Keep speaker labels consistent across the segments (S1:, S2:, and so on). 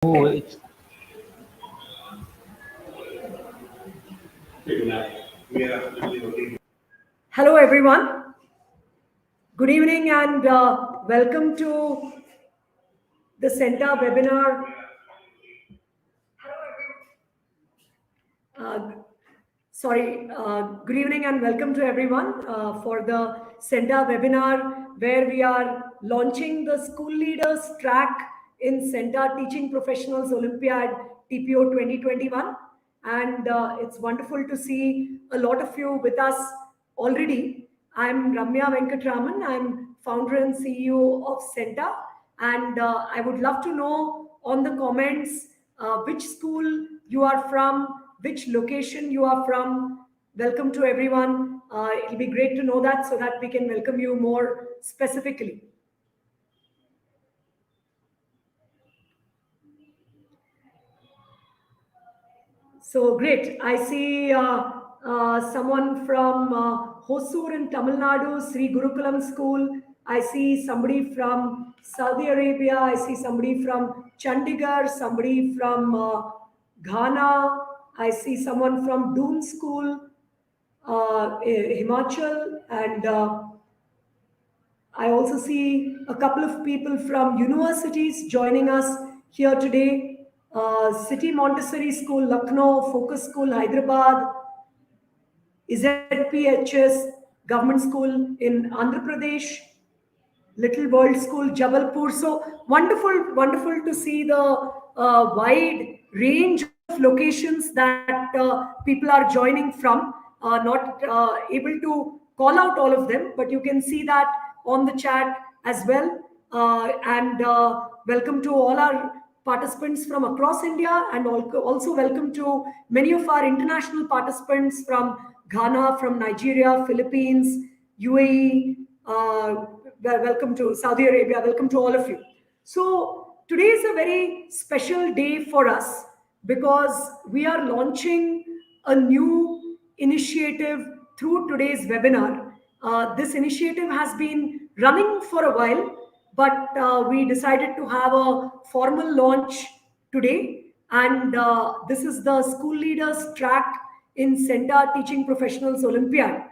S1: Oh, it's
S2: Hello, everyone. Good evening and welcome to the Centa webinar. Uh, Good evening and welcome to everyone for the Centa webinar where we are launching the School Leaders Track in Centa Teaching Professionals Olympiad TPO 2021. And it's wonderful to see a lot of you with us already. I'm Ramya Venkatraman. I'm founder and CEO of Centa. And I would love to know on the comments which school you are from, which location you are from. Welcome to everyone. It'll be great to know that so that we can welcome you more specifically. So great. I see someone from Hosur in Tamil Nadu, Sri Gurukulam School. I see somebody from Saudi Arabia. I see somebody from Chandigarh, somebody from Ghana. I see someone from Doon School, Himachal, and I also see a couple of people from universities joining us here today. City Montessori School, Lucknow, Focus School, Hyderabad, ZPHS Government School in Andhra Pradesh, Little World School, Jabalpur. So wonderful, wonderful to see the wide range of locations that people are joining from. Not able to call out all of them, but you can see that on the chat as well. And welcome to all our participants from across India, and also welcome to many of our international participants from Ghana, from Nigeria, Philippines, UAE. Welcome to Saudi Arabia. Welcome to all of you. So today is a very special day for us because we are launching a new initiative through today's webinar. This initiative has been running for a while, but we decided to have a formal launch today. And this is the School Leaders Track in Centa Teaching Professionals Olympiad.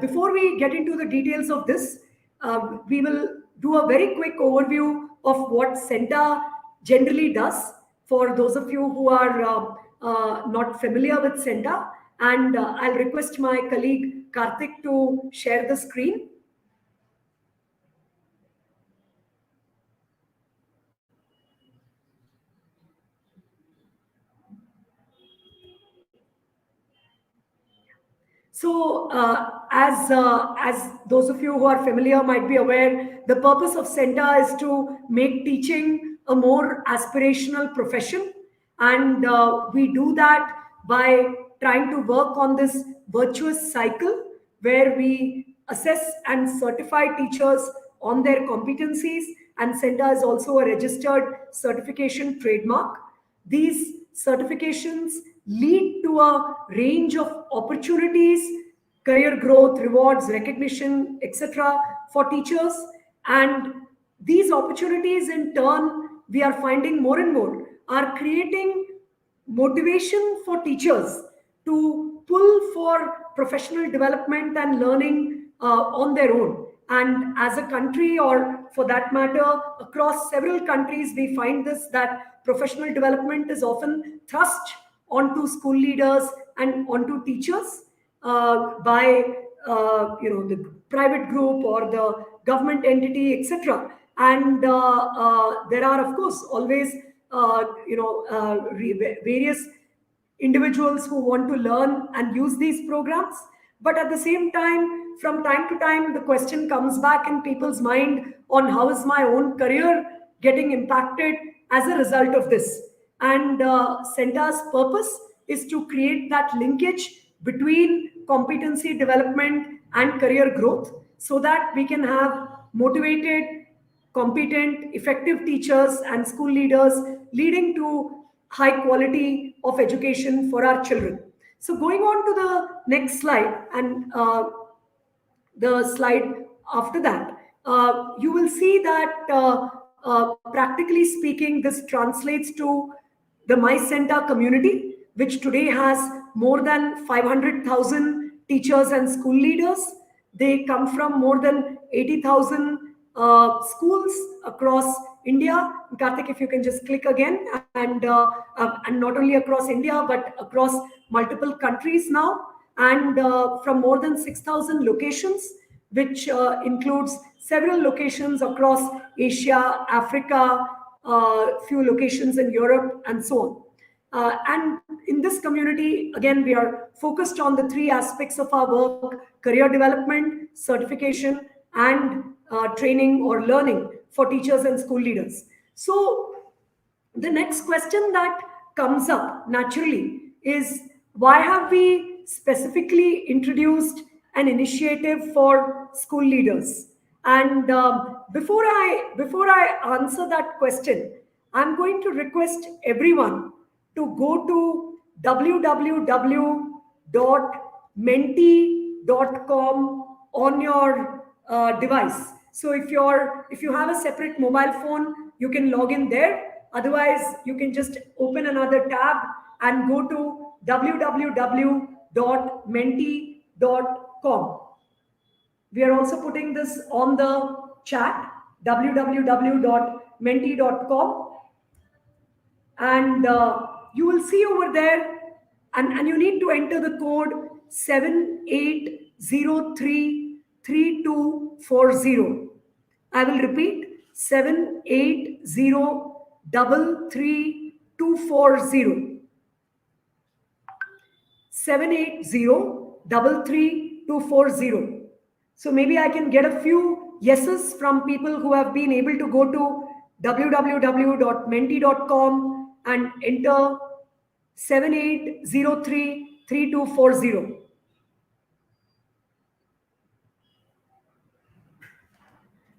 S2: Before we get into the details of this, we will do a very quick overview of what Centa generally does for those of you who are not familiar with Centa. And I'll request my colleague Karthik to share the screen. So, as those of you who are familiar might be aware, the purpose of Centa is to make teaching a more aspirational profession, and we do that by trying to work on this virtuous cycle where we assess and certify teachers on their competencies, and Centa is also a registered certification trademark. These certifications lead to a range of opportunities, career growth, rewards, recognition, etc. for teachers. And these opportunities, in turn, we are finding more and more are creating motivation for teachers to pull for professional development and learning on their own. And as a country, or for that matter, across several countries, we find this that professional development is often thrust onto school leaders and onto teachers by the private group or the government entity, etc. And there are, of course, always various individuals who want to learn and use these programs. But at the same time, from time to time, the question comes back in people's mind on how is my own career getting impacted as a result of this. And Centa's purpose is to create that linkage between competency development and career growth so that we can have motivated, competent, effective teachers and school leaders leading to high quality of education for our children. So going on to the next slide and the slide after that, you will see that practically speaking, this translates to the My Centa community, which today has more than 500,000 teachers and school leaders. They come from more than 80,000 schools across India. Karthik, if you can just click again, and not only across India but across multiple countries now, and from more than 6,000 locations, which includes several locations across Asia, Africa, few locations in Europe, and so on. And in this community, again, we are focused on the three aspects of our work: career development, certification, and training or learning for teachers and school leaders. So, the next question that comes up naturally is, why have we specifically introduced an initiative for school leaders? And before I answer that question, I'm going to request everyone to go to www.menti.com on your device. So if you have a separate mobile phone, you can log in there. Otherwise, you can just open another tab and go to www.menti.com. We are also putting this on the chat, www.menti.com, and you will see over there, and you need to enter the code 78033240. I will repeat, 78033240. 78033240. So maybe I can get a few yeses from people who have been able to go to www.menti.com and enter 78033240.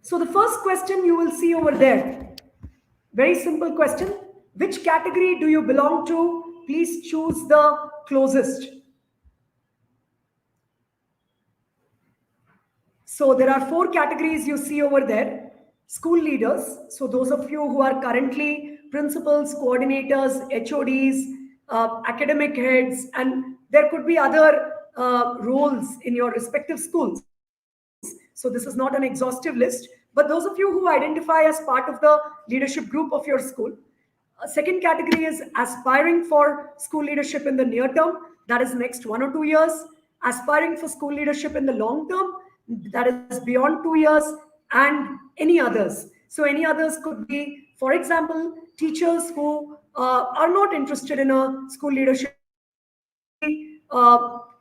S2: So the first question you will see over there, very simple question. Which category do you belong to? Please choose the closest. So there are four categories you see over there. School leaders, so those of you who are currently principals, coordinators, HODs, academic heads, and there could be other roles in your respective schools. So this is not an exhaustive list, but those of you who identify as part of the leadership group of your school. Second category is aspiring for school leadership in the near term, that is next 1 or 2 years. Aspiring for school leadership in the long term, that is beyond 2 years, and any others. So any others could be, for example, teachers who are not interested in a school leadership role. It could be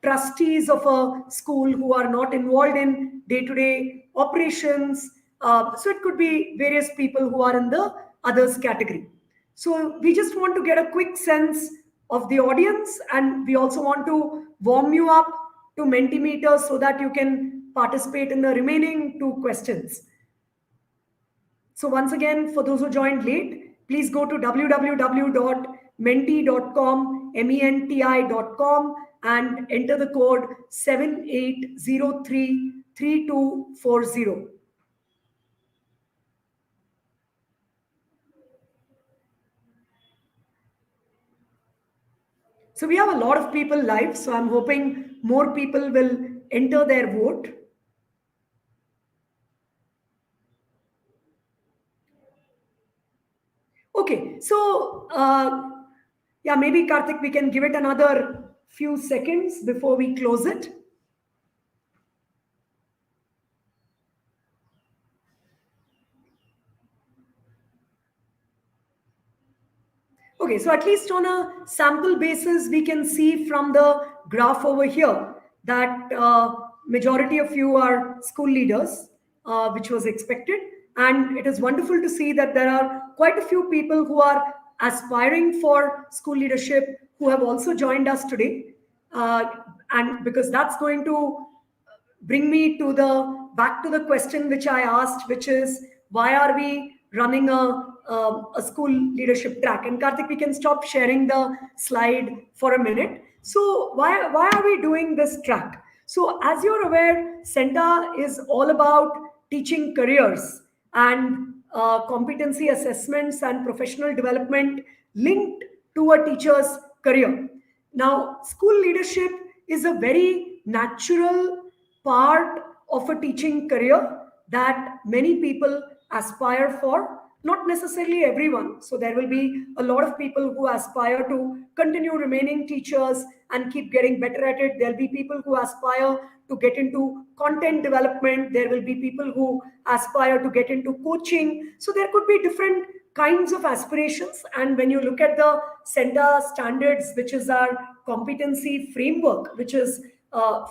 S2: trustees of a school who are not involved in day-to-day operations. So it could be various people who are in the others category. So we just want to get a quick sense of the audience, and we also want to warm you up to Mentimeter so that you can participate in the remaining two questions. So once again, for those who joined late, please go to www.menti.com, menti.com, and enter the code 78033240. So we have a lot of people live, so I'm hoping more people will enter their vote. Okay, so yeah, maybe Karthik, we can give it another few seconds before we close it. Okay, so at least on a sample basis, we can see from the graph over here that majority of you are school leaders, which was expected. And it is wonderful to see that there are quite a few people who are aspiring for school leadership who have also joined us today. And because that's going to bring me to the back to the question which I asked, which is, why are we running a school leadership track? And Karthik, we can stop sharing the slide for a minute. So why are we doing this track? So as you're aware, Centa is all about teaching careers, and competency assessments and professional development linked to a teacher's career. Now, school leadership is a very natural part of a teaching career that many people aspire for, not necessarily everyone. So, there will be a lot of people who aspire to continue remaining teachers and keep getting better at it. There'll be people who aspire to get into content development. There will be people who aspire to get into coaching. So, there could be different kinds of aspirations. And when you look at the Centa standards, which is our competency framework, which is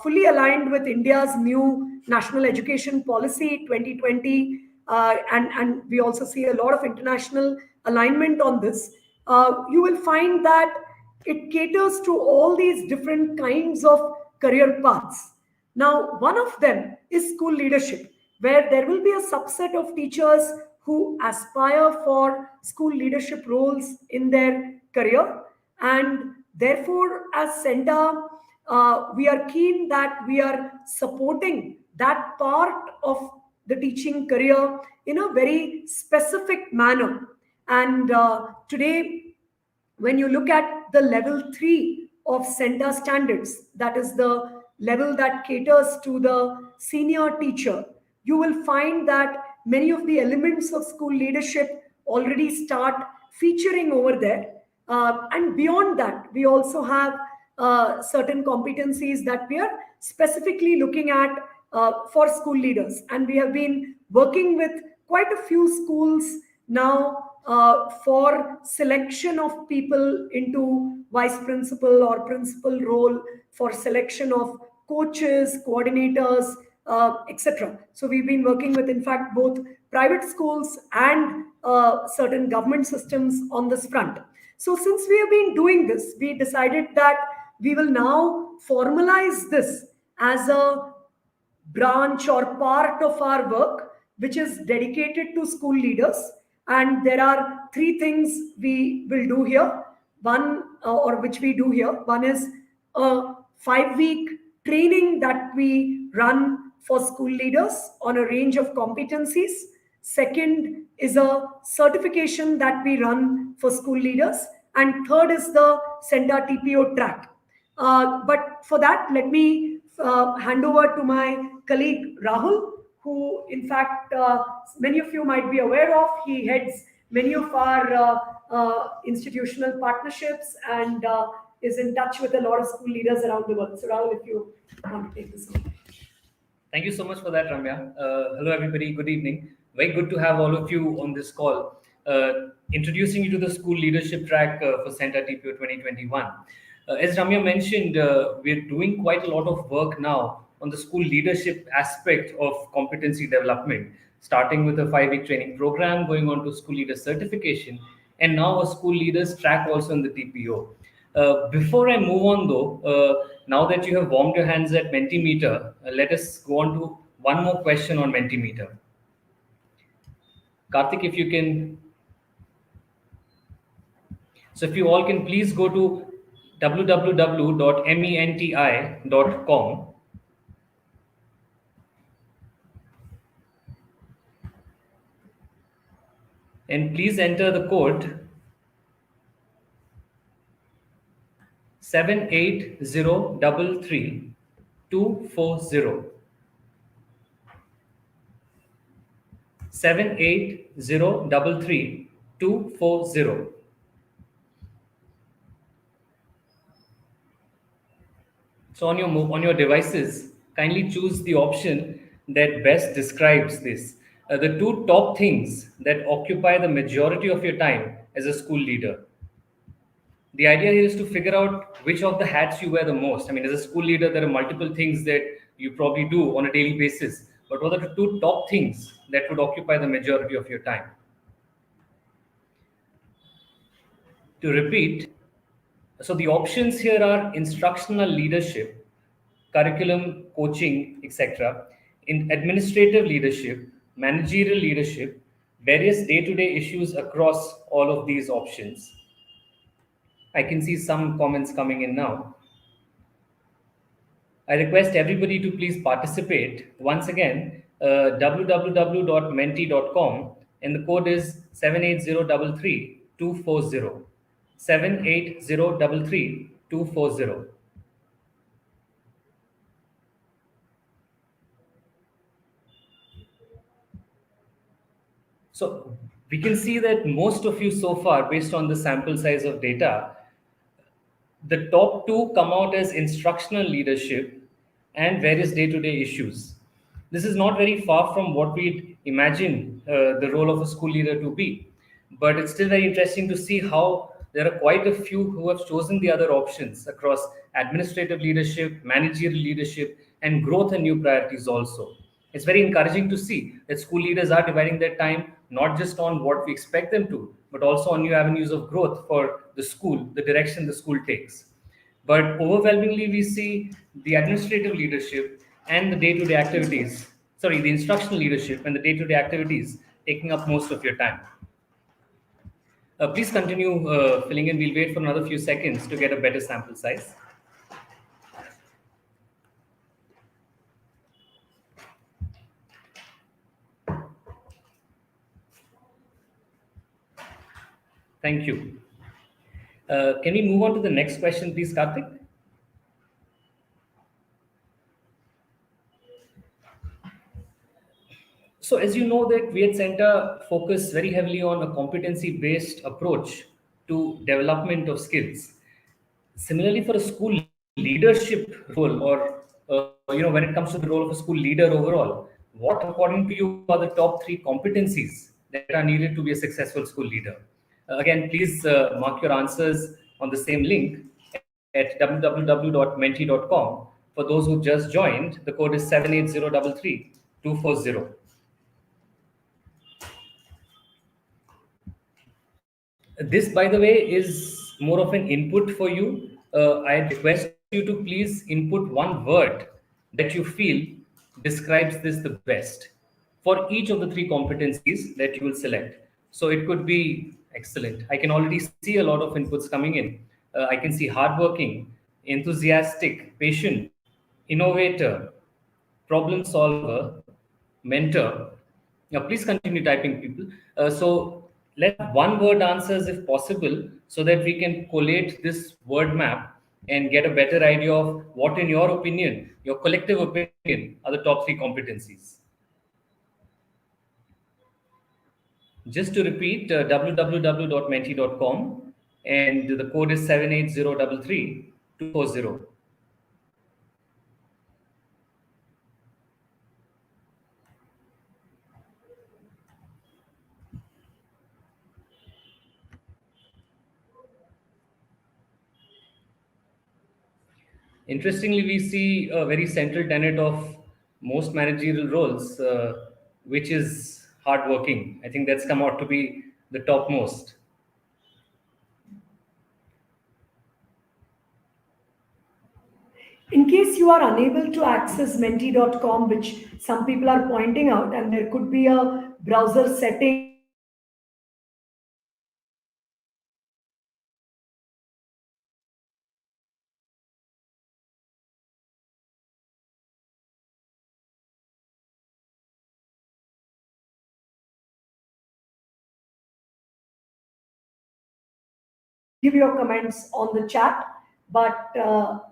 S2: fully aligned with India's new national education policy 2020, and we also see a lot of international alignment on this, you will find that it caters to all these different kinds of career paths. Now, one of them is school leadership, where there will be a subset of teachers who aspire for school leadership roles in their career. And therefore, as Centa, we are keen that we are supporting that part of the teaching career in a very specific manner. And today, when you look at the level 3 of Centa standards, that is the level that caters to the senior teacher, you will find that many of the elements of school leadership already start featuring over there. And beyond that, we also have certain competencies that we are specifically looking at for school leaders. And we have been working with quite a few schools now for selection of people into vice principal or principal role, for selection of coaches, coordinators, etc. So we've been working with, in fact, both private schools and certain government systems on this front. So since we have been doing this, we decided that we will now formalize this as a branch or part of our work, which is dedicated to school leaders. And there are three things we will do here. One, or which we do here. One is a 5-week training that we run for school leaders on a range of competencies. Second is a certification that we run for school leaders. And third is the Centa TPO Track. But for that, let me hand over to my colleague Rahul, who, in fact, many of you might be aware of. He heads many of our institutional partnerships and is in touch with a lot of school leaders around the world. So, Rahul, if you want to take this on.
S1: Thank you so much for that, Ramya. Hello, everybody. Good evening. Very good to have all of you on this call. Introducing you to the school leadership track for Centa TPO 2021. As Ramya mentioned, we're doing quite a lot of work now on the school leadership aspect of competency development, starting with a 5-week training program, going on to school leader certification, and now a school leaders track also in the TPO. Before I move on though, now that you have warmed your hands at Mentimeter, let us go on to one more question on Mentimeter. Karthik, if you can. So if you all can please go to www.menti.com and please enter the code 78033 78033 So on your devices, kindly choose the option that best describes this. The two top things that occupy the majority of your time as a school leader. The idea here is to figure out which of the hats you wear the most. I mean, as a school leader, there are multiple things that you probably do on a daily basis. But what are the two top things that would occupy the majority of your time? To repeat, so the options here are instructional leadership, curriculum, coaching, etc., in administrative leadership, managerial leadership, various day-to-day issues across all of these options. I can see some comments coming in now. I request everybody to please participate. Once again, www.menti.com and the code is 78033 78033 So we can see that most of you so far, based on the sample size of data, the top two come out as instructional leadership and various day to day issues. This is not very far from what we'd imagine the role of a school leader to be. But it's still very interesting to see how there are quite a few who have chosen the other options across administrative leadership, managerial leadership, and growth and new priorities also. It's very encouraging to see that school leaders are dividing their time not just on what we expect them to, but also on new avenues of growth for the school, the direction the school takes. But overwhelmingly, we see the administrative leadership and the day to day activities, sorry, the instructional leadership and the day to day activities taking up most of your time. Please continue filling in. We'll wait for another few seconds to get a better sample size. Thank you. Can we move on to the next question, please, Karthik? So, as you know, that we at Centa focus very heavily on a competency-based approach to development of skills. Similarly, for a school leadership role, or when it comes to the role of a school leader overall, what, according to you, are the top three competencies that are needed to be a successful school leader? Again, please mark your answers on the same link at www.menti.com. For those who just joined, the code is 78033 240. This, by the way, is more of an input for you. I request you to please input one word that you feel describes this the best for each of the three competencies that you will select. So it could be excellent. I can already see a lot of inputs coming in. I can see hardworking, enthusiastic, patient, innovator, problem solver, mentor. Now, please continue typing, people. So let's have one word answers if possible, so that we can collate this word map and get a better idea of what, in your opinion, your collective opinion, are the top three competencies. Just to repeat, www.menti.com, and the code is 78033 240. Interestingly, we see a very central tenet of most managerial roles, which is hardworking. I think that's come out to be the topmost.
S2: In case you are unable to access menti.com, which some people are pointing out, and there could be a browser setting give your comments on the chat, but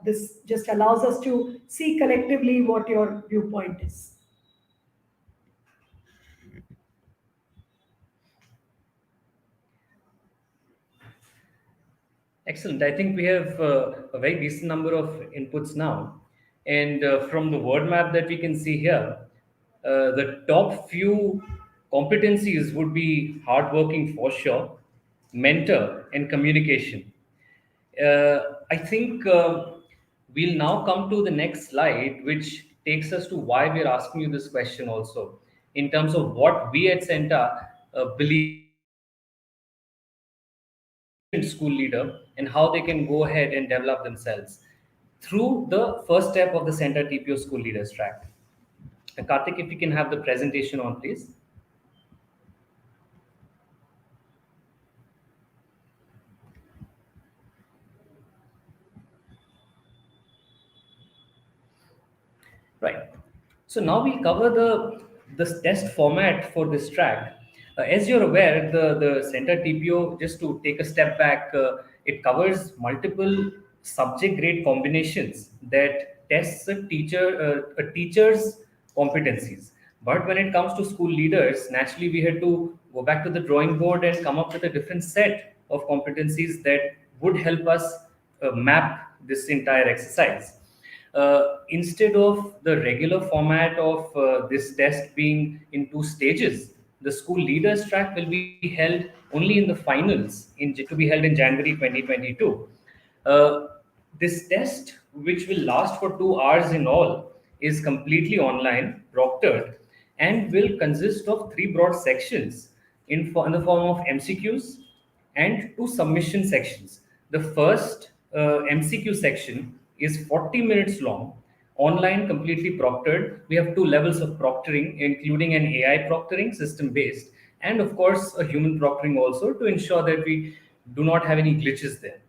S2: this just allows us to see collectively what your viewpoint is.
S1: Excellent. I think we have a very decent number of inputs now. And from the word map that we can see here, the top few competencies would be hardworking for sure, mentor, and communication. I think we'll now come to the next slide, which takes us to why we're asking you this question also, in terms of what we at Centa believe school leader and how they can go ahead and develop themselves through the first step of the Centa TPO School Leaders Track. Karthik, if you can have the presentation on, please. Right. So now we cover the test format for this track. As you're aware, the Center TPO, just to take a step back, it covers multiple subject grade combinations that tests a teacher's competencies. But when it comes to school leaders, naturally we had to go back to the drawing board and come up with a different set of competencies that would help us map this entire exercise. Instead of the regular format of this test being in two stages, the school leaders track will be held only in the finals to be held in January 2022. Uh, this test, which will last for 2 hours in all, is completely online, proctored, and will consist of three broad sections in the form of MCQs and two submission sections. The first MCQ section is 40 minutes long, online, completely proctored. We have two levels of proctoring, including an AI proctoring system based, and of course, a human proctoring also to ensure that we do not have any glitches there.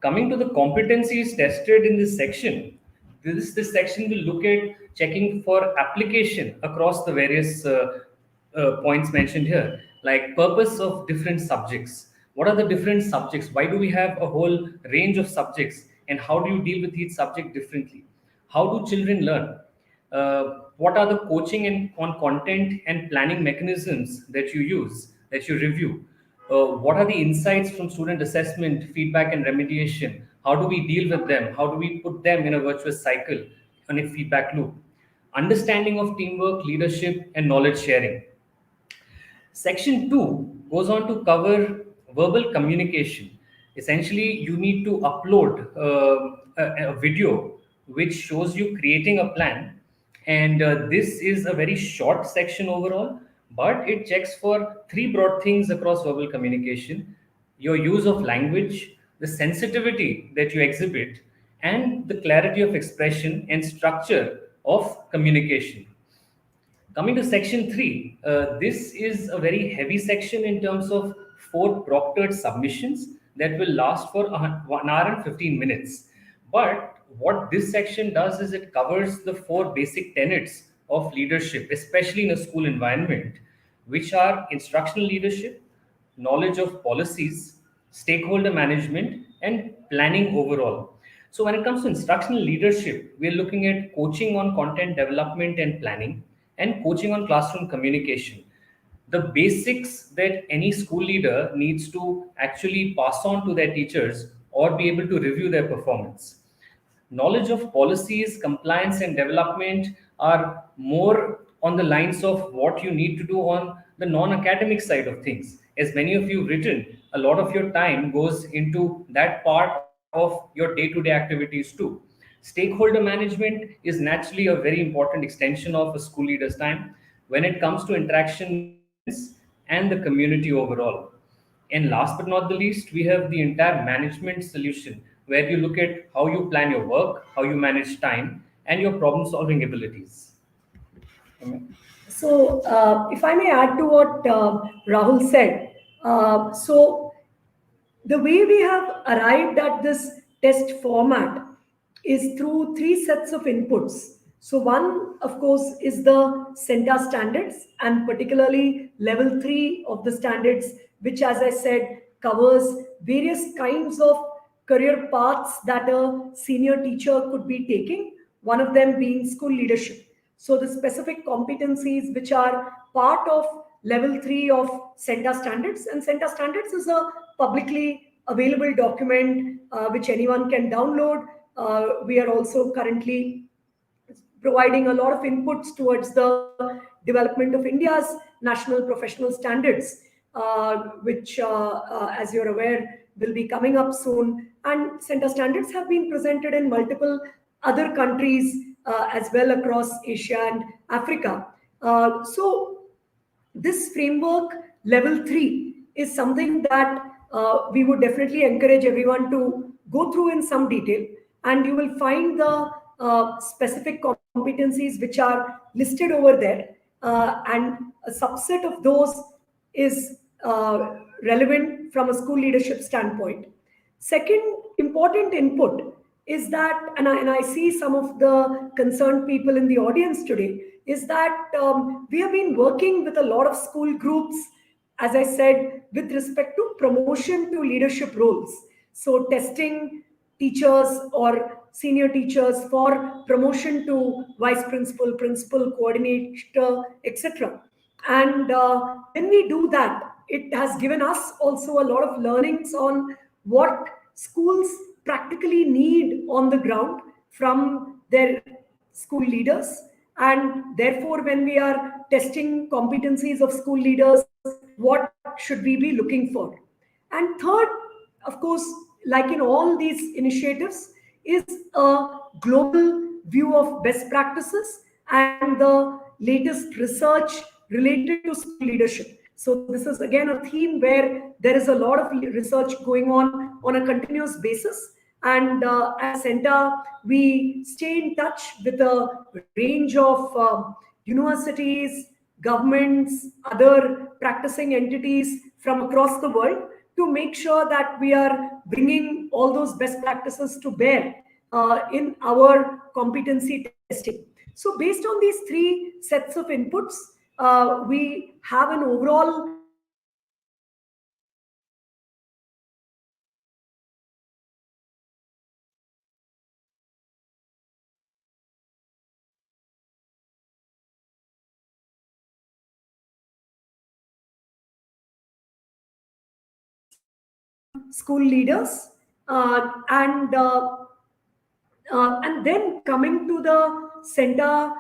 S1: Coming to the competencies tested in this section, this section will look at checking for application across the various points mentioned here, like purpose of different subjects. What are the different subjects? Why do we have a whole range of subjects? And how do you deal with each subject differently? How do children learn? What are the coaching and on content and planning mechanisms that you use, that you review? What are the insights from student assessment, feedback, and remediation? How do we deal with them? How do we put them in a virtuous cycle and a feedback loop? Understanding of teamwork, leadership, and knowledge sharing. Section 2 goes on to cover verbal communication. Essentially, you need to upload a video which shows you creating a plan. And this is a very short section overall, but it checks for three broad things across verbal communication: your use of language, the sensitivity that you exhibit, and the clarity of expression and structure of communication. Coming to section 3, this is a very heavy section in terms of four proctored submissions that will last for 1 hour and 15 minutes. But what this section does is it covers the four basic tenets of leadership, especially in a school environment, which are instructional leadership, knowledge of policies, stakeholder management, and planning overall. So, when it comes to instructional leadership, we're looking at coaching on content development and planning, and coaching on classroom communication. The basics that any school leader needs to actually pass on to their teachers or be able to review their performance. Knowledge of policies, compliance, and development are more on the lines of what you need to do on the non academic side of things. As many of you have written, a lot of your time goes into that part of your day to day activities too. Stakeholder management is naturally a very important extension of a school leader's time when it comes to interaction with students and the community overall. And last but not the least, we have the entire management solution where you look at how you plan your work, how you manage time, and your problem solving abilities.
S2: So, if I may add to what Rahul said, so the way we have arrived at this test format is through three sets of inputs. So, one, of course, is the Centa standards, and particularly level 3 of the standards, which, as I said, covers various kinds of career paths that a senior teacher could be taking, one of them being school leadership. So the specific competencies which are part of level 3 of Centa standards, and Centa standards is a publicly available document which anyone can download. We are also currently providing a lot of inputs towards the development of India's national professional standards, which, as you're aware, will be coming up soon. And center standards have been presented in multiple other countries as well across Asia and Africa. So this framework level 3 is something that we would definitely encourage everyone to go through in some detail, and you will find the specific competencies which are listed over there, and a subset of those is relevant from a school leadership standpoint. Second important input is that, and I see some of the concerned people in the audience today, is that we have been working with a lot of school groups, as I said, with respect to promotion to leadership roles. So, testing teachers or senior teachers for promotion to vice principal, principal, coordinator, etc. And when we do that, it has given us also a lot of learnings on what schools practically need on the ground from their school leaders. And therefore, when we are testing competencies of school leaders, what should we be looking for? And third, of course, like in all these initiatives, is a global view of best practices and the latest research related to school leadership. So this is again a theme where there is a lot of research going on a continuous basis. And at Centa, we stay in touch with a range of universities, governments, other practicing entities from across the world to make sure that we are bringing all those best practices to bear in our competency testing. So, based on these three sets of inputs, we have an overall school leaders and then coming to the center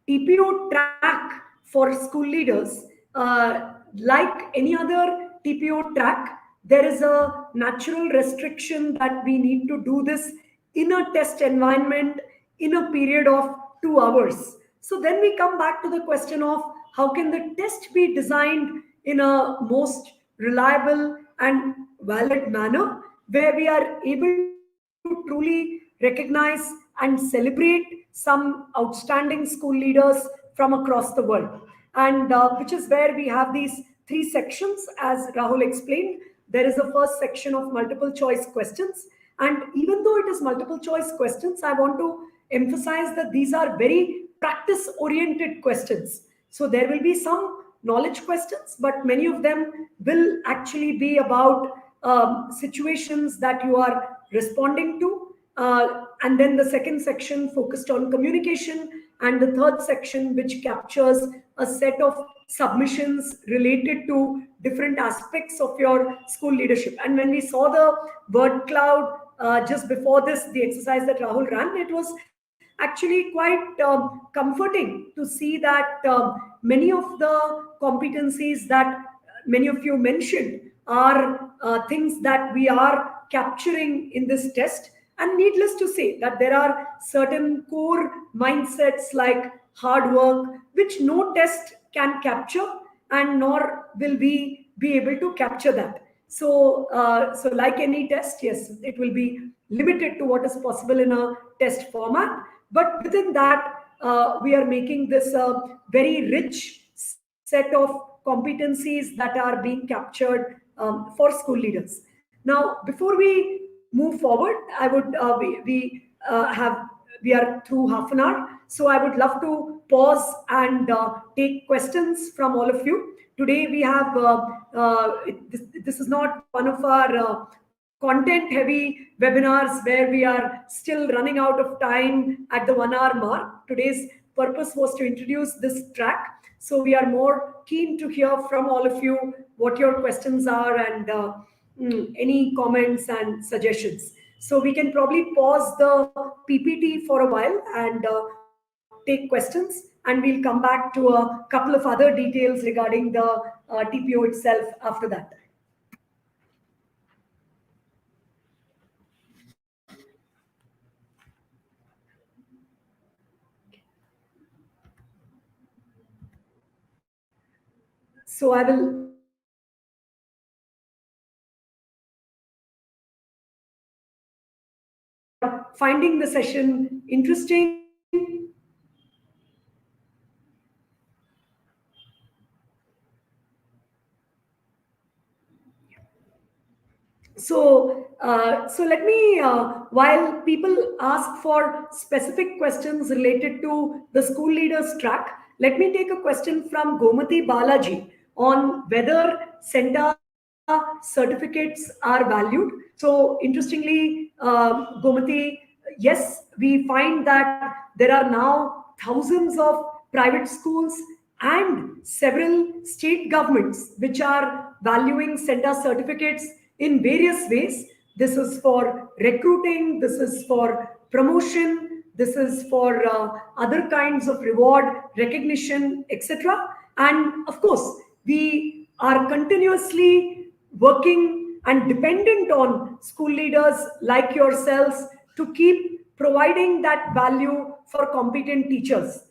S2: TPO track for school leaders, like any other TPO track, there is a natural restriction that we need to do this in a test environment in a period of 2 hours. So then we come back to the question of how can the test be designed in a most reliable and valid manner where we are able to truly recognize and celebrate some outstanding school leaders from across the world. And which is where we have these three sections, as Rahul explained. There is a first section of multiple choice questions. And even though it is multiple choice questions, I want to emphasize that these are very practice oriented questions. So there will be some knowledge questions, but many of them will actually be about situations that you are responding to. And then the second section focused on communication, and the third section, which captures a set of submissions related to different aspects of your school leadership. And when we saw the word cloud just before this, the exercise that Rahul ran, it was actually quite comforting to see that many of the competencies that many of you mentioned are things that we are capturing in this test. And needless to say, that there are certain core mindsets like hard work, which no test can capture, and nor will we be able to capture that. So, so like any test, yes, it will be limited to what is possible in a test format. But within that, we are making this a very rich set of competencies that are being captured for school leaders. Now, before we move forward, I would we are through half an hour, so I would love to pause and take questions from all of you. Today we have this is not one of our content heavy webinars where we are still running out of time at the 1 hour mark. Today's purpose was to introduce this track. So we are more keen to hear from all of you what your questions are and any comments and suggestions. So we can probably pause the PPT for a while and take questions, and we'll come back to a couple of other details regarding the TPO itself after that. So I will finding the session interesting. So let me, while people ask for specific questions related to the school leaders track, let me take a question from Gomati Balaji on whether Centa certificates are valued. So, interestingly, Gomati, yes, we find that there are now thousands of private schools and several state governments which are valuing Centa certificates in various ways. This is for recruiting, this is for promotion, this is for other kinds of reward, recognition, etc. And of course, we are continuously working and dependent on school leaders like yourselves to keep providing that value for competent teachers.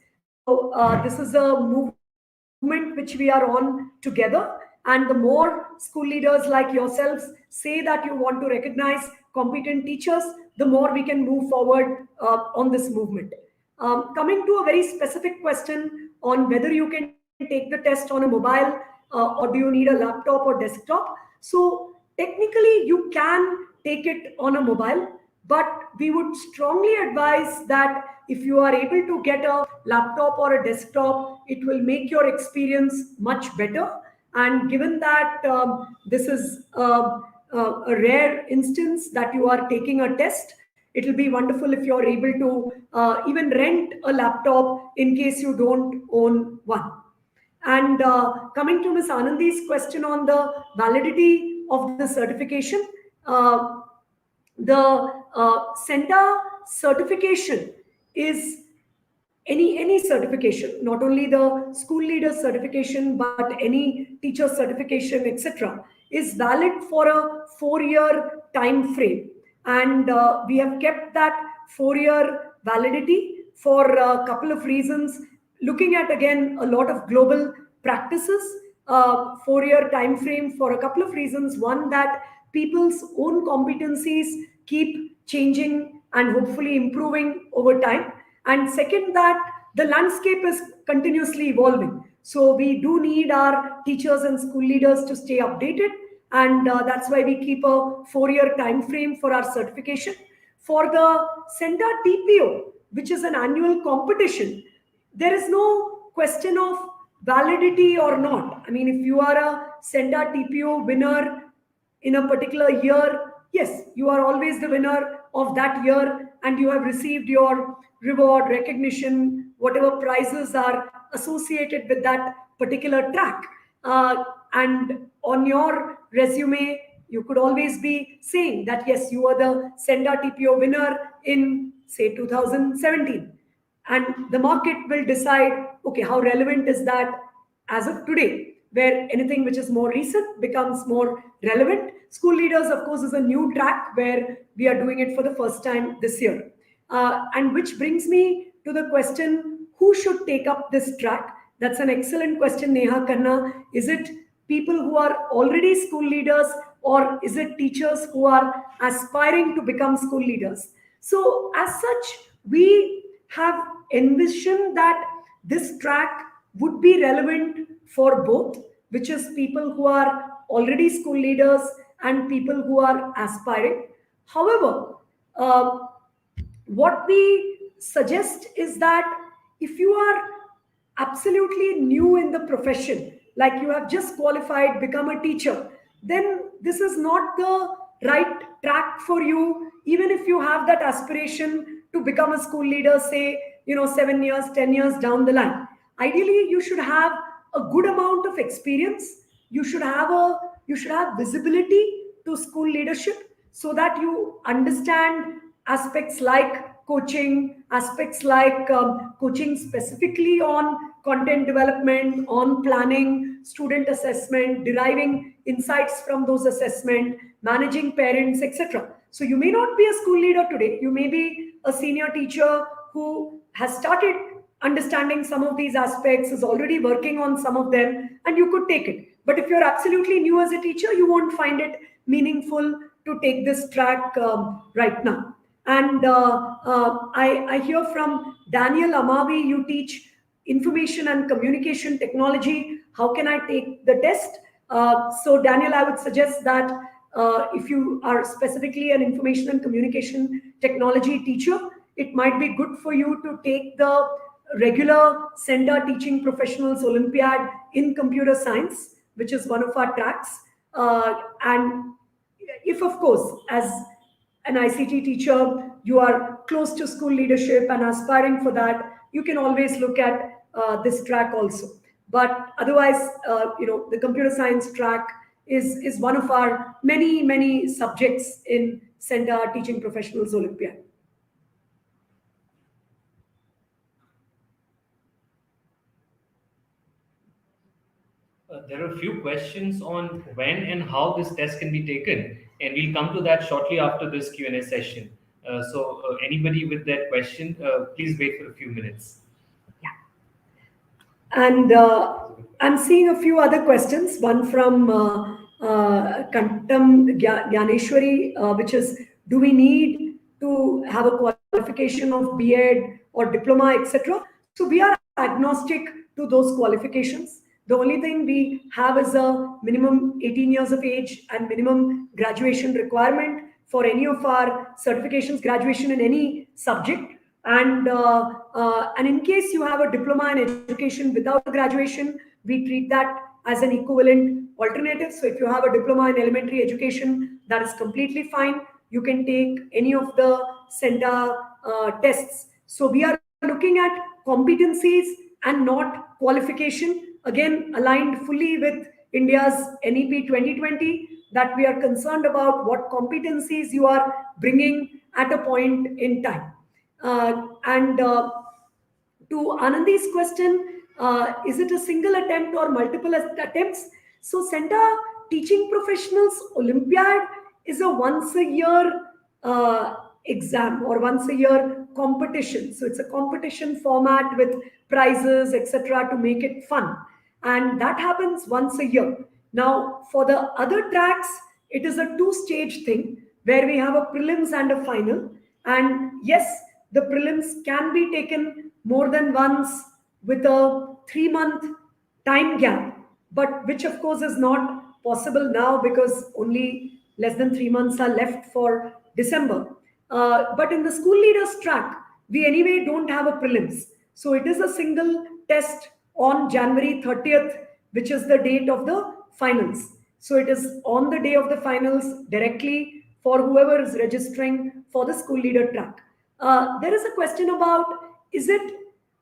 S2: So, this is a movement which we are on together. And the more school leaders like yourselves say that you want to recognize competent teachers, the more we can move forward on this movement. Coming to a very specific question on whether you can take the test on a mobile or do you need a laptop or desktop. So, technically, you can take it on a mobile, but we would strongly advise that if you are able to get a laptop or a desktop, it will make your experience much better. And given that this is a rare instance that you are taking a test, it will be wonderful if you're able to even rent a laptop in case you don't own one. And coming to Ms. Anandi's question on the validity of the certification, uh, the Centa certification is any certification, not only the school leader certification, but any teacher certification, etc., is valid for a 4-year time frame. And we have kept that 4-year validity for a couple of reasons. Looking at again a lot of global practices, 4-year time frame for a couple of reasons. One, that people's own competencies keep changing and hopefully improving over time. And second, that the landscape is continuously evolving. So we do need our teachers and school leaders to stay updated. And that's why we keep a 4-year time frame for our certification. For the Centa TPO, which is an annual competition, there is no question of validity or not. I mean, if you are a Centa TPO winner in a particular year, yes, you are always the winner of that year and you have received your reward, recognition, whatever prizes are associated with that particular track. And on your resume, you could always be saying that, yes, you are the Centa TPO winner in, say, 2017. And the market will decide, okay, how relevant is that as of today, where anything which is more recent becomes more relevant. School leaders, of course, is a new track where we are doing it for the first time this year. And which brings me to the question, who should take up this track? That's an excellent question, Neha Khanna. Is it people who are already school leaders, or is it teachers who are aspiring to become school leaders? So, as such, we have envisioned that this track would be relevant for both, which is people who are already school leaders and people who are aspiring. However, uh, what we suggest is that if you are absolutely new in the profession, like you have just qualified, become a teacher, then this is not the right track for you, even if you have that aspiration to become a school leader, say, 7 years, 10 years down the line. Ideally, you should have a good amount of experience. You should have visibility to school leadership so that you understand aspects like coaching, aspects like coaching specifically on content development, on planning, student assessment, deriving insights from those assessment, managing parents, etc. So you may not be a school leader today. You may be a senior teacher who has started understanding some of these aspects, is already working on some of them, and you could take it. But if you're absolutely new as a teacher, you won't find it meaningful to take this track right now. And I hear from Daniel Amavi, you teach information and communication technology. How can I take the test? So, Daniel, I would suggest that if you are specifically an information and communication technology teacher, it might be good for you to take the regular Centa Teaching Professionals Olympiad in Computer Science, which is one of our tracks. And if, of course, as an ICT teacher, you are close to school leadership and aspiring for that, you can always look at this track also. But otherwise, the computer science track is one of our many subjects in Centa Teaching Professionals Olympiad.
S1: There are a few questions on when and how this test can be taken, and we'll come to that shortly after this Q&A session. Anybody with that question, please wait for a few minutes.
S2: And I'm seeing a few other questions. One from Kantam Gyaneshwari, which is, do we need to have a qualification of B.Ed or diploma, etc.? So we are agnostic to those qualifications. The only thing we have is a minimum 18 years of age and minimum graduation requirement for any of our certifications, graduation in any subject. And in case you have a diploma in education without graduation, we treat that as an equivalent alternative. So if you have a diploma in elementary education, that is completely fine. You can take any of the Centa tests. So we are looking at competencies and not qualification. Again, aligned fully with India's NEP 2020, that we are concerned about what competencies you are bringing at a point in time. And to Anandi's question, is it a single attempt or multiple attempts? So Centa Teaching Professionals Olympiad is a once a year exam or once a year competition. So it's a competition format with prizes, etc., to make it fun. And that happens once a year. Now, for the other tracks, it is a two-stage thing where we have a prelims and a final. And yes, the prelims can be taken more than once with a 3-month time gap, but which of course is not possible now because only less than 3 months are left for December. But in the school leaders track, we anyway don't have a prelims. So it is a single test on January 30th, which is the date of the finals. So it is on the day of the finals directly for whoever is registering for the school leader track. There is a question about, is it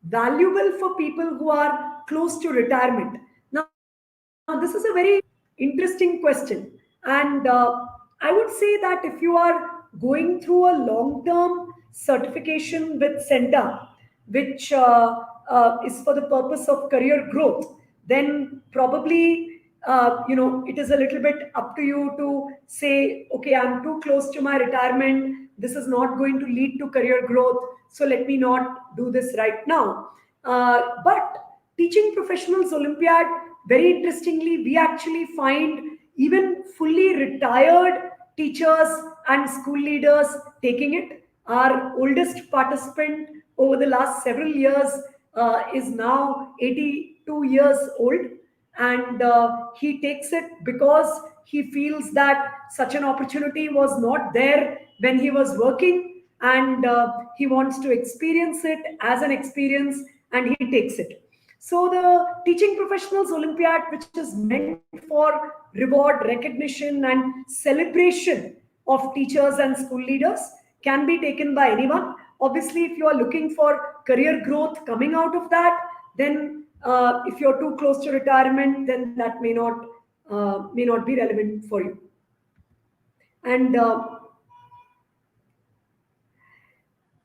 S2: valuable for people who are close to retirement? Now, this is a very interesting question. And I would say that if you are going through a long-term certification with Centa, which is for the purpose of career growth, then probably it is a little bit up to you to say, okay, I'm too close to my retirement, this is not going to lead to career growth, so let me not do this right now. But Teaching Professionals Olympiad, very interestingly, we actually find even fully retired teachers and school leaders taking it. Our oldest participant over the last several years is now 82 years old, and he takes it because he feels that such an opportunity was not there when he was working, and he wants to experience it as an experience, and he takes it. So the Teaching Professionals Olympiad, which is meant for reward, recognition, and celebration of teachers and school leaders, can be taken by anyone. Obviously, if you are looking for career growth coming out of that, then if you're too close to retirement, then that may not be relevant for you. And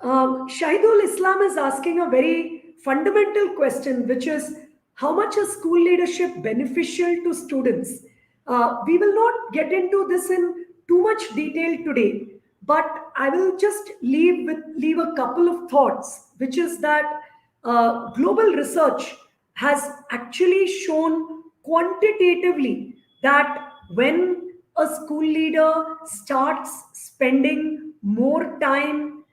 S2: Shahidul Islam is asking a very fundamental question, which is, how much is school leadership beneficial to students? We will not get into this in too much detail today, but I will just leave a couple of thoughts, which is that global research has actually shown quantitatively that when a school leader starts spending more time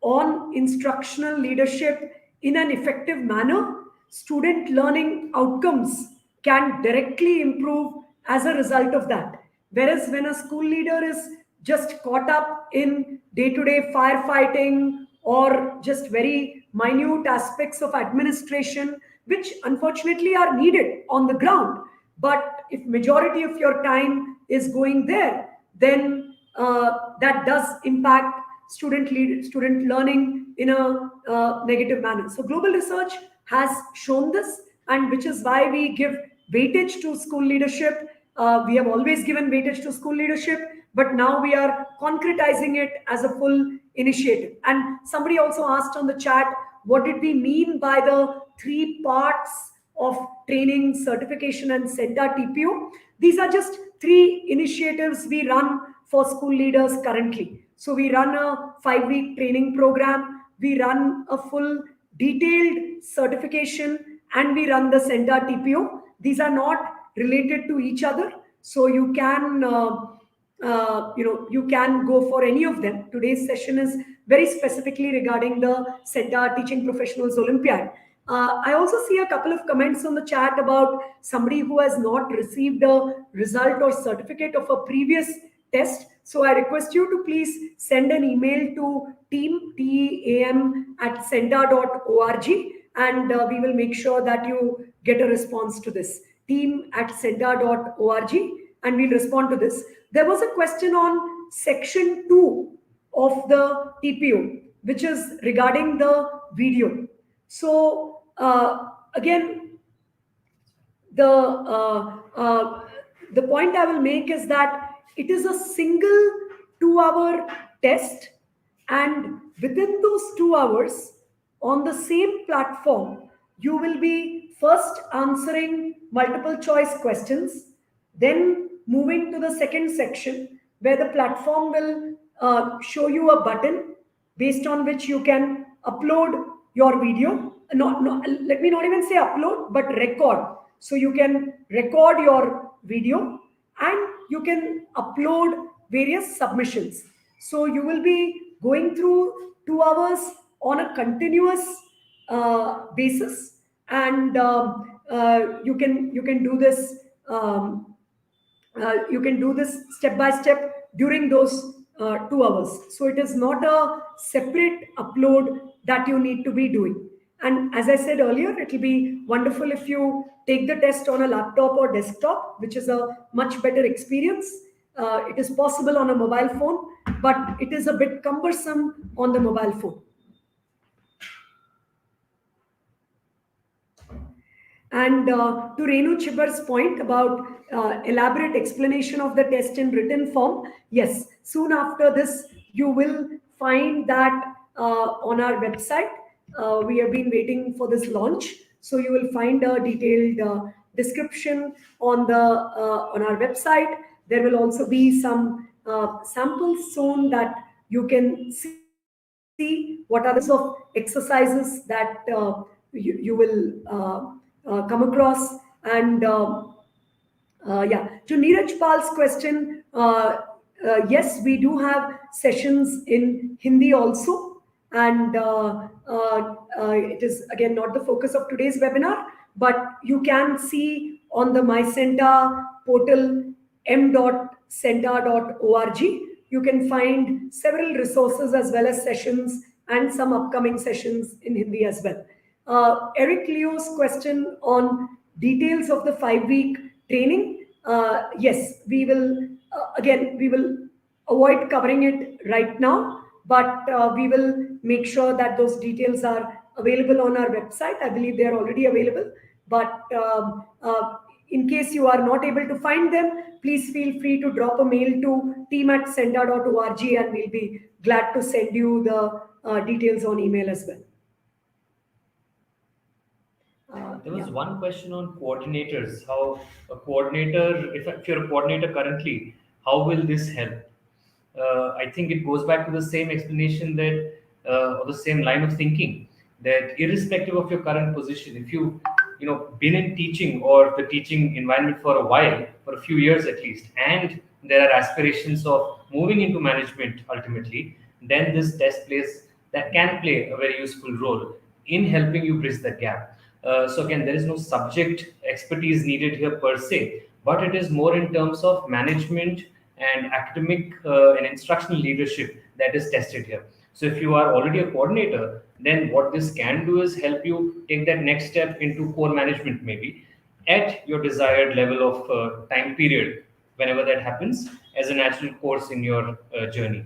S2: on instructional leadership in an effective manner, student learning outcomes can directly improve as a result of that. Whereas when a school leader is just caught up in day-to-day firefighting or just very minute aspects of administration, which unfortunately are needed on the ground. But if majority of your time is going there, then that does impact student learning in a negative manner. So global research has shown this, and which is why we give weightage to school leadership. We have always given weightage to school leadership, but now we are concretizing it as a full initiative. And somebody also asked on the chat, what did we mean by the three parts of training, certification, and Centa TPO? These are just three initiatives we run for school leaders currently. So we run a 5-week training program, we run a full detailed certification, and we run the Centa TPO. These are not related to each other, so you can you can go for any of them. Today's session is very specifically regarding the Centa Teaching Professionals Olympiad. I also see a couple of comments on the chat about somebody who has not received a result or certificate of a previous test. So I request you to please send an email to team@centa.org, and we will make sure that you get a response to this. Team@centa.org, and we'll respond to this. There was a question on section 2 of the TPO, which is regarding the video. So again, the point I will make is that it is a single 2-hour test, and within those 2 hours on the same platform, you will be first answering multiple choice questions, then moving to the second section where the platform will show you a button based on which you can upload your video. Let me not even say upload, but record. So you can record your video and you can upload various submissions. So you will be going through 2 hours on a continuous basis, and you can do this. You can do this step by step during those 2 hours. So it is not a separate upload that you need to be doing. And as I said earlier, it will be wonderful if you take the test on a laptop or desktop, which is a much better experience. It is possible on a mobile phone, but it is a bit cumbersome on the mobile phone. And to Renu Chibar's point about elaborate explanation of the test in written form, yes, soon after this, you will find that on our website. We have been waiting for this launch. So you will find a detailed description on our website. There will also be some samples soon that you can see what are the kinds of exercises that you will come across. And to Neeraj Pal's question, yes, we do have sessions in Hindi also, and it is again not the focus of today's webinar, but you can see on the MyCenta portal m.centa.org. You can find several resources as well as sessions and some upcoming sessions in Hindi as well. Eric Leo's question on details of the 5-week training. Yes, we will, we will avoid covering it right now, but we will make sure that those details are available on our website. I believe they are already available, but in case you are not able to find them, please feel free to drop a mail to team@centa.org, and we'll be glad to send you the details on email as well.
S1: There was one question on coordinators. How a coordinator, if you're a coordinator currently, how will this help? I think it goes back to the same explanation that, or the same line of thinking, that irrespective of your current position, if been in teaching or the teaching environment for a while, for a few years at least, and there are aspirations of moving into management ultimately, then this test can play a very useful role in helping you bridge that gap. So again, there is no subject expertise needed here per se, but it is more in terms of management and academic and instructional leadership that is tested here. So if you are already a coordinator, then what this can do is help you take that next step into core management, maybe at your desired level of time period, whenever that happens, as a natural course in your journey.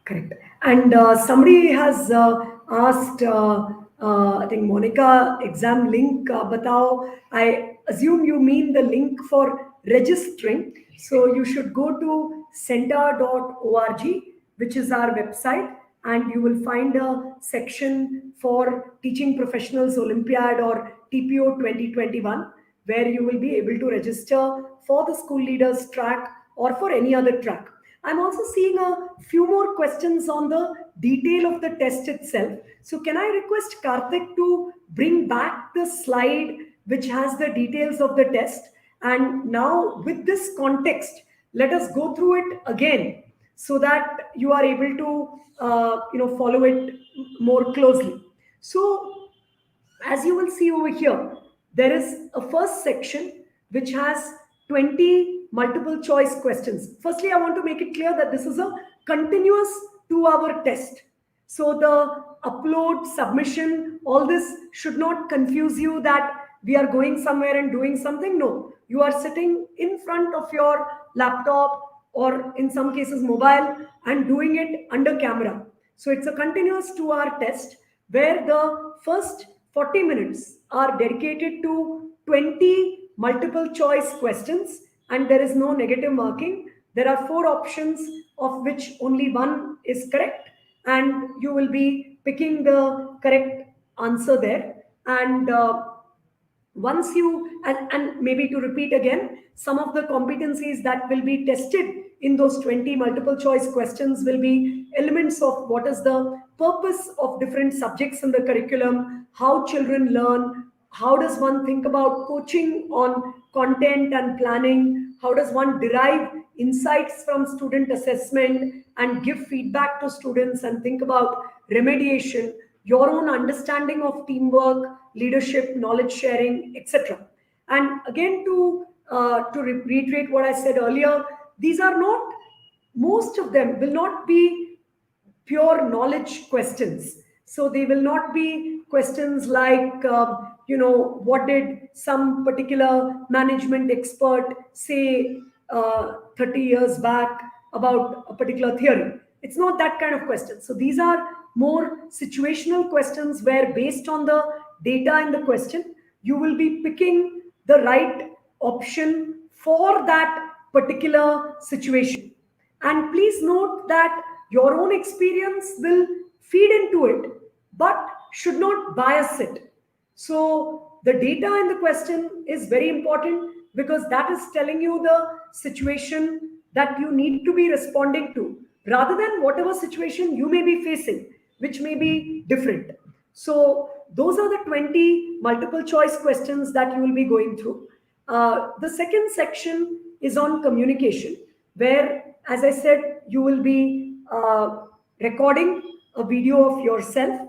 S2: Correct. And somebody has asked, I think Monica, exam link, batao. I assume you mean the link for registering. So you should go to centa.org, which is our website, and you will find a section for Teaching Professionals Olympiad or TPO 2021, where you will be able to register for the school leaders track or for any other track. I'm also seeing a few more questions on the detail of the test itself. So can I request Karthik to bring back the slide which has the details of the test? And now with this context, let us go through it again so that you are able to follow it more closely. So as you will see over here, there is a first section which has 20 multiple choice questions. Firstly, I want to make it clear that this is a continuous 2-hour test. So the upload, submission, all this should not confuse you that we are going somewhere and doing something. No, you are sitting in front of your laptop or in some cases mobile and doing it under camera. So it's a continuous 2-hour test where the first 40 minutes are dedicated to 20 multiple choice questions and there is no negative marking. There are 4 options of which only one is correct and you will be picking the correct answer there. And once you and maybe to repeat again, some of the competencies that will be tested in those 20 multiple choice questions will be elements of what is the purpose of different subjects in the curriculum, how children learn, how does one think about coaching on content and planning, how does one derive insights from student assessment and give feedback to students and think about remediation, your own understanding of teamwork, leadership, knowledge sharing, etc. And again, to reiterate what I said earlier, these are not, most of them will not be pure knowledge questions. So they will not be questions like, what did some particular management expert say 30 years back about a particular theory. It's not that kind of question. So these are more situational questions where based on the data in the question, you will be picking the right option for that particular situation. And please note that your own experience will feed into it, but should not bias it. So the data in the question is very important because that is telling you the situation that you need to be responding to rather than whatever situation you may be facing, which may be different. So those are the 20 multiple choice questions that you will be going through. The second section is on communication, where, as I said, you will be recording a video of yourself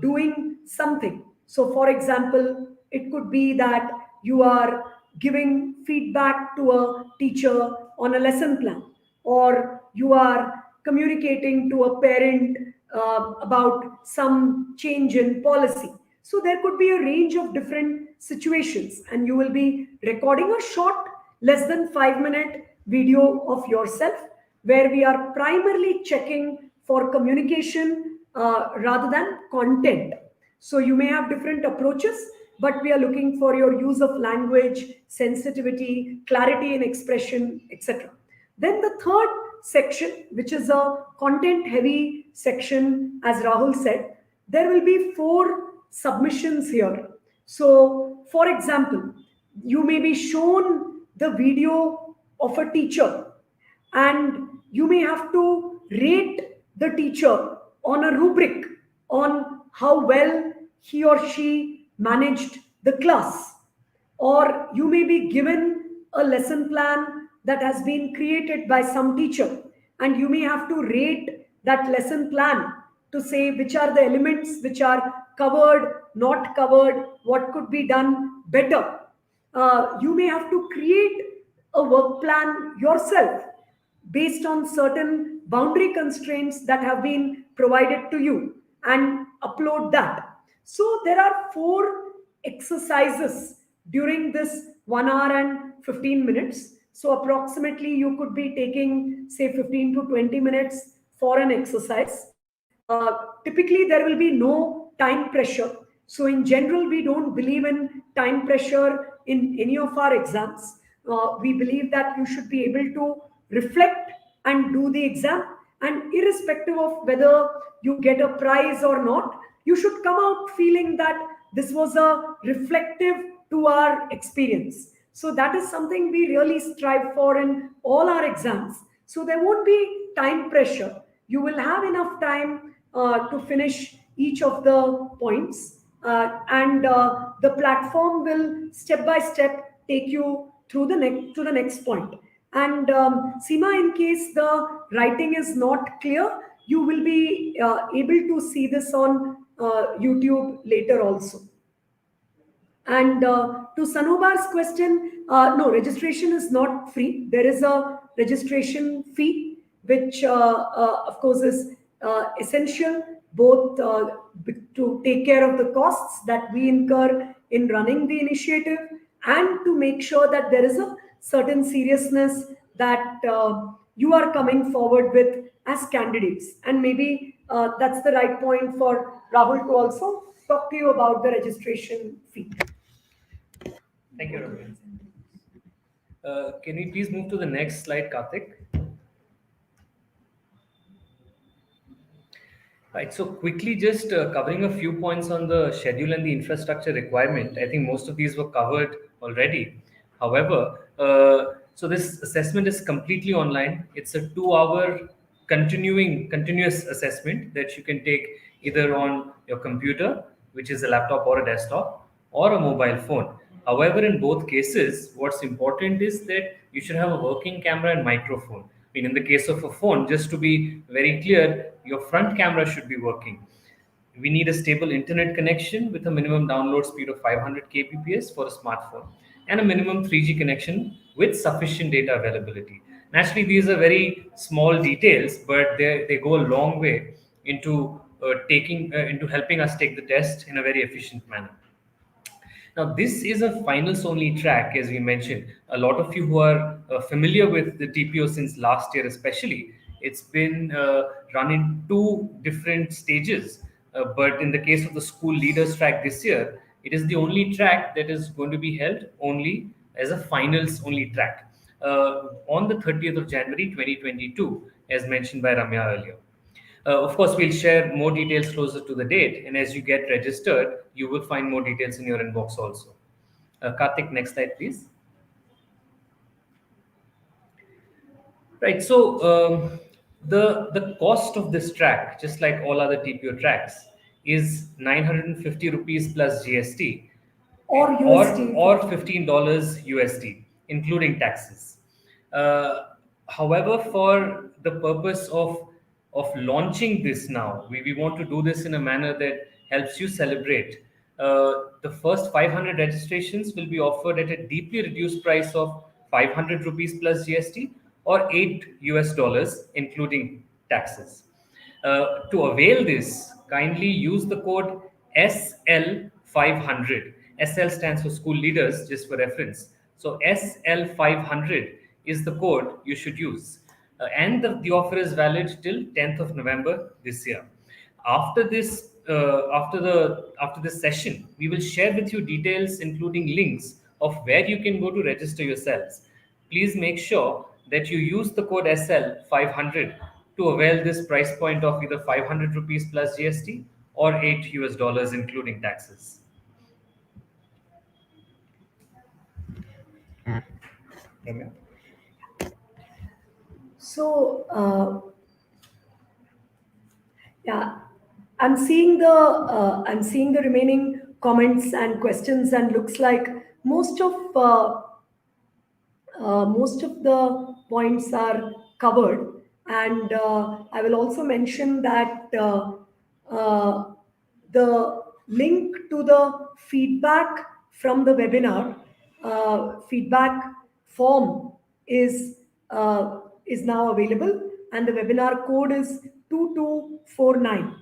S2: doing something. So, for example, it could be that you are giving feedback to a teacher on a lesson plan, or you are communicating to a parent about some change in policy. So there could be a range of different situations, and you will be recording a short, less than 5-minute video of yourself, where we are primarily checking for communication rather than content. So you may have different approaches, but we are looking for your use of language, sensitivity, clarity in expression, etc. Then the third section, which is a content heavy section, as Rahul said, there will be 4 submissions here. So, for example, you may be shown the video of a teacher and you may have to rate the teacher on a rubric on how well he or she managed the class, or you may be given a lesson plan that has been created by some teacher and you may have to rate that lesson plan to say which are the elements which are covered, not covered, what could be done better. You may have to create a work plan yourself based on certain boundary constraints that have been provided to you and upload that. So there are four exercises during this 1 hour and 15 minutes. So approximately you could be taking say 15 to 20 minutes for an exercise. Typically, there will be no time pressure. So, in general, we don't believe in time pressure in any of our exams. We believe that you should be able to reflect and do the exam, and irrespective of whether you get a prize or not, you should come out feeling that this was a reflective to our experience. So, that is something we really strive for in all our exams. So, there won't be time pressure. You will have enough time to finish each of the points, and the platform will step by step take you through the next to the next point. And Seema, in case the writing is not clear, you will be able to see this on YouTube later also. And to Sanobar's question, no, registration is not free. There is a registration fee, which, of course, is essential both to take care of the costs that we incur in running the initiative and to make sure that there is a certain seriousness that you are coming forward with as candidates. And maybe that's the right point for Rahul to also talk to you about the registration fee.
S1: Thank you, Ramya. Can we please move to the next slide, Karthik? Right. So quickly, just covering a few points on the schedule and the infrastructure requirement. I think most of these were covered already. However, so this assessment is completely online. It's a 2 hour continuous assessment that you can take either on your computer, which is a laptop or a desktop, or a mobile phone. However, in both cases, what's important is that you should have a working camera and microphone. I mean, in the case of a phone, just to be very clear, your front camera should be working. We need a stable internet connection with a minimum download speed of 500 kbps for a smartphone and a minimum 3G connection with sufficient data availability. Naturally, these are very small details, but they go a long way into into helping us take the test in a very efficient manner. Now, this is a finals only track, as we mentioned. A lot of you who are familiar with the TPO since last year, especially, it's been run in two different stages. But in the case of the school leaders track this year, it is the only track that is going to be held only as a finals only track on the 30th of January 2022, as mentioned by Ramya earlier. Of course, we'll share more details closer to the date, and as you get registered, you will find more details in your inbox also. Karthik, next slide, please. Right. So the cost of this track, just like all other TPO tracks, is 950 rupees plus GST,
S2: Or
S1: or
S2: USD.
S1: $15 USD, including taxes. Uh, However, for the purpose of launching this now, we want to do this in a manner that helps you celebrate. The first 500 registrations will be offered at a deeply reduced price of 500 rupees plus GST or $8 including taxes. To avail this, kindly use the code SL500. SL stands for school leaders, just for reference. So SL500 is the code you should use. And the offer is valid till 10th of November this year. After this session, we will share with you details, including links of where you can go to register yourselves. Please make sure that you use the code SL500 to avail this price point of either 500 rupees plus GST or $8 including taxes. Ramya?
S2: So, yeah, I'm seeing the remaining comments and questions, and looks like most of the points are covered. And I will also mention that uh, the link to the feedback from the webinar, feedback form is is now available, and the webinar code is 2249.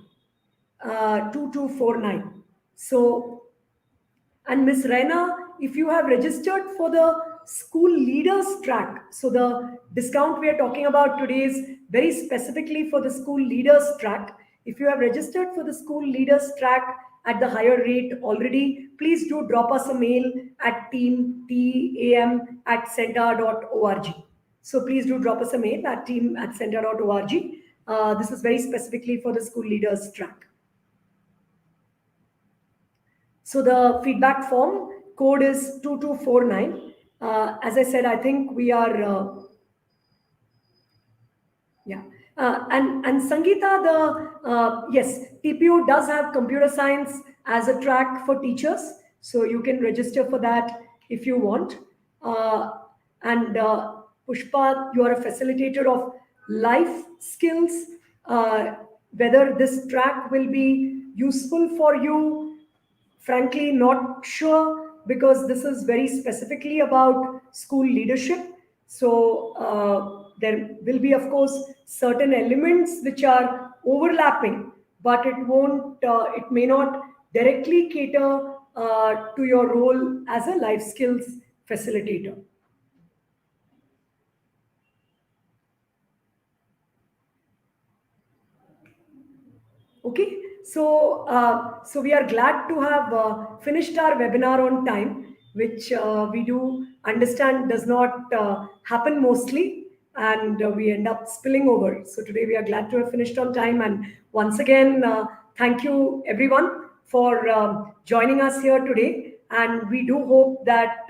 S2: 2249. So, and Miss Raina, if you have registered for the school leaders track, so the discount we are talking about today is very specifically for the school leaders track. If you have registered for the school leaders track at the higher rate already, please do drop us a mail at team@centa.org. So please do drop us a mail at team@centa.org. This is very specifically for the school leaders track. So the feedback form code is 2249. As I said, I think we are, yeah. And Sangeeta, yes, TPO does have computer science as a track for teachers. So you can register for that if you want. And Pushpa, you are a facilitator of life skills. Whether this track will be useful for you, frankly not sure, because this is very specifically about school leadership. So there will be, of course, certain elements which are overlapping, but it may not directly cater to your role as a life skills facilitator. Okay, so we are glad to have finished our webinar on time, which we do understand does not happen mostly, and we end up spilling over. So today we are glad to have finished on time, and once again, thank you everyone for joining us here today. And we do hope that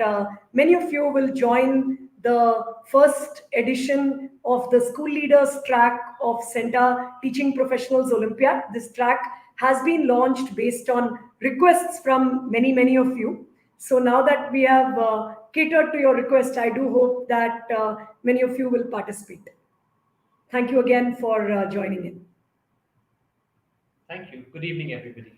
S2: many of you will join the first edition of the School Leaders track of Centa Teaching Professionals Olympiad. This track has been launched based on requests from many, many of you. So now that we have catered to your request, I do hope that many of you will participate. Thank you again for joining in.
S1: Thank you. Good evening, everybody.